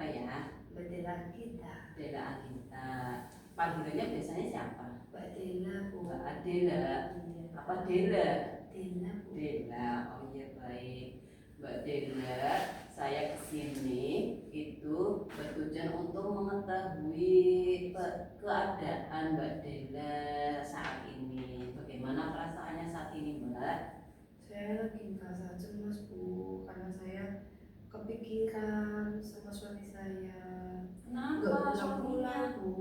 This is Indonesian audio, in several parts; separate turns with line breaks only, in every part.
siapa ya?
Mbak Dela kita.
Dela Agita. Panggilannya biasanya siapa?
Mbak Dela, Bu.
Mbak Adela.
Iya.
Apa Dela?
Dela, Bu.
Dela. Oh iya, baik. Mbak Dela, saya kesini itu bertujuan untuk mengetahui keadaan Mbak Dela saat ini. Bagaimana perasaannya saat ini, Mbak?
Saya lagi merasa cemas, Bu, karena saya kepikiran sama suami saya.
Kenapa
Nggak
suaminya?
pulang, Bu.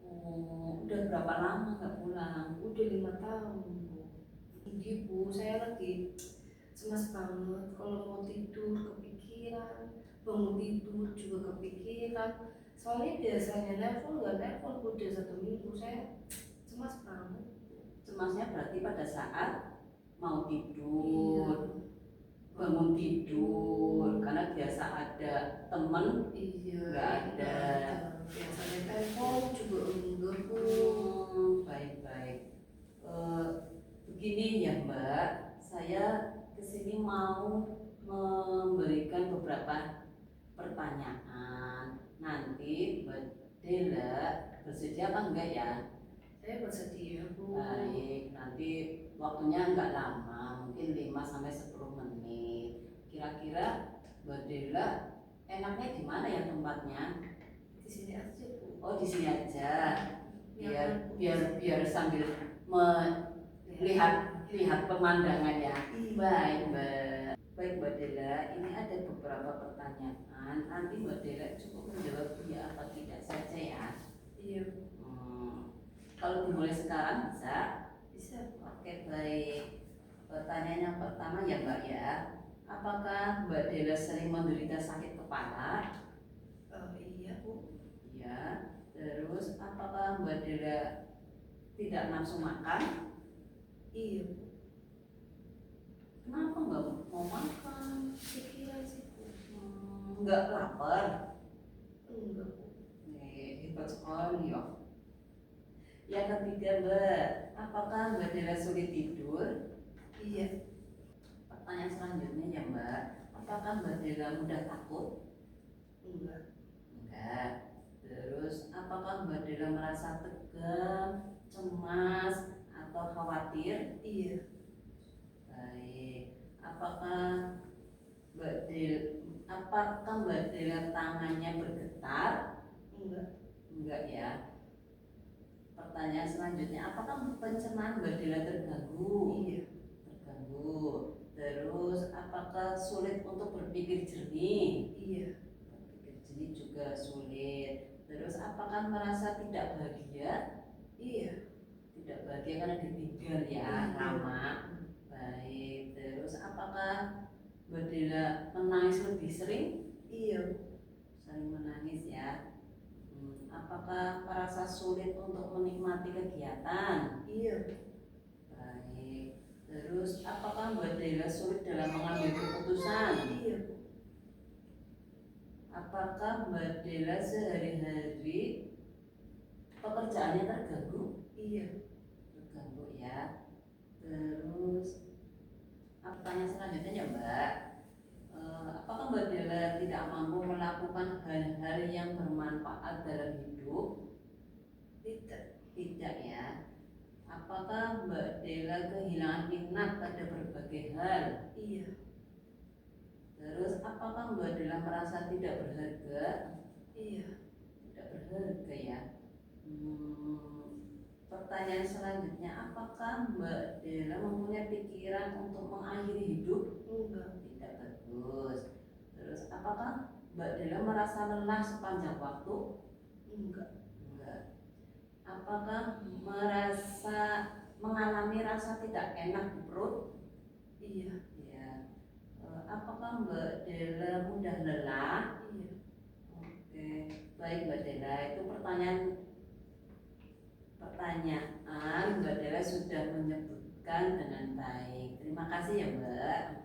Oh, udah berapa lama nggak pulang?
Udah 5 tahun, Bu. Iya, Bu, saya lagi cemas banget. Kalau mau tidur kepikiran, bangun tidur juga kepikiran. Soalnya biasanya nelpon nggak nelpon, udah 1 minggu. Saya cemas banget.
Cemasnya berarti pada saat mau
Iya.
tidur, bangun tidur, karena biasa ada temen.
Iya,
Nggak ada.
biasanya telepon juga enggak, Bu.
Baik-baik. Begini ya Mbak, saya kesini mau memberikan beberapa pertanyaan. Nanti Mbak Dela bersedia apa enggak ya?
Saya bersedia, Bu.
Baik, nanti waktunya enggak lama, mungkin 5-10 menit. Kira-kira Mbak Dela enaknya di mana ya tempatnya?
Di sini aja, Bu.
Oh, di sini aja.
Ya,
Biar sambil melihat pemandangan ya. Baik Mbak. Baik Mbak Dela, ini ada beberapa pertanyaan. Nanti Mbak Dela cukup menjawab iya atau tidak saja ya.
Iya,
Kalau dimulai sekarang bisa?
bisa.
Oke, baik. Pertanyaan yang pertama ya Mbak ya. Apakah Mbak Dela sering menderita sakit kepala?
Iya, Bu.
Iya. Terus apakah Mbak Dela tidak nafsu makan?
Iya, Bu.
Kenapa nggak mau makan?
Pikiran sih, Bu.
Nggak lapar?
Enggak, Bu.
Hebat sekali ya. Yang ketiga Mbak, apakah Mbak Dela sulit tidur?
Iya.
Pertanyaan selanjutnya ya Mbak, apakah Mbak Dela mudah takut?
Enggak.
Enggak. Terus apakah Mbak Dela merasa tegang, cemas, atau khawatir?
Iya.
Baik. Apakah Mbak Dela tangannya bergetar?
Enggak.
Enggak ya. Pertanyaan selanjutnya, apakah pencernaan Mbak Dela terganggu?
Iya.
Terganggu. Terus apakah sulit untuk berpikir jernih?
Iya.
Berpikir jernih juga sulit. Terus apakah merasa tidak bahagia?
Iya.
Tidak bahagia karena ditinggal ya lama. Baik. Terus apakah Mbak Dela menangis lebih sering?
Iya.
Sering menangis ya. Apakah merasa sulit untuk menikmati kegiatan?
Iya.
Baik. Terus apakah Mbak Dela sulit dalam mengambil keputusan?
Iya.
Apakah Mbak Dela sehari-hari pekerjaannya terganggu?
Iya.
Terganggu ya. Terus pertanyaan selanjutnya ya Mbak, apakah Mbak Dela tidak mampu melakukan hal-hal yang bermanfaat dalam hidup?
Tidak.
Tidak ya. Apakah Mbak Dela kehilangan minat pada berbagai hal?
Iya.
Terus apakah Mbak Dela merasa tidak berharga?
Iya.
Tidak berharga ya. Pertanyaan selanjutnya, apakah Mbak Dela mempunyai pikiran untuk mengakhiri hidup?
Enggak.
Tidak bagus. Terus apakah Mbak Dela merasa lelah sepanjang waktu?
Enggak.
Enggak. Apakah mengalami rasa tidak enak di perut?
Iya.
Ya. Apakah Mbak Dela mudah lelah?
Iya.
Oke, baik Mbak Dela, itu pertanyaan Mbak Dela sudah menyebutkan dengan baik. Terima kasih ya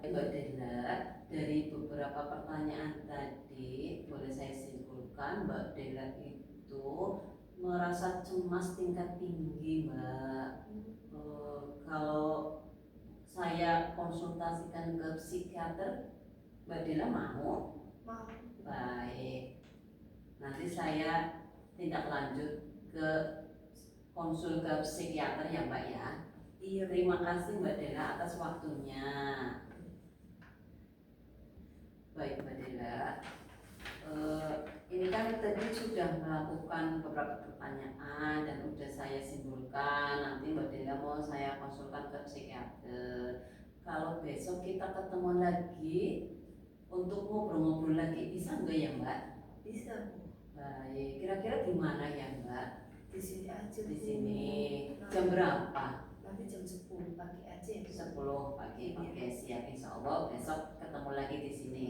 Mbak Dela. Dari beberapa pertanyaan tadi boleh saya simpulkan Mbak Dela itu merasa cemas tingkat tinggi Mbak. Kalau saya konsultasikan ke psikiater, Mbak Dela mau?
Mau.
Baik, nanti saya tindak lanjut ke konsul ke psikiater ya Mbak ya.
Iya.
Terima kasih Mbak Dela atas waktunya. Baik Mbak Dela, ini kan tadi sudah melakukan beberapa pertanyaan dan sudah saya simpulkan. Nanti Mbak Dela mau saya konsulkan ke psikiater. Kalau besok kita ketemu lagi untuk ngobrol-ngobrol lagi, bisa nggak ya Mbak?
Bisa Bu.
Baik, kira-kira di mana ya Mbak?
Di sini aja
Di
Bu.
sini.
Nah,
Jam berapa?
nanti jam 10 pagi aja ya Bu.
10 pagi. Oke, siap. Insya Allah besok ketemu lagi di sini.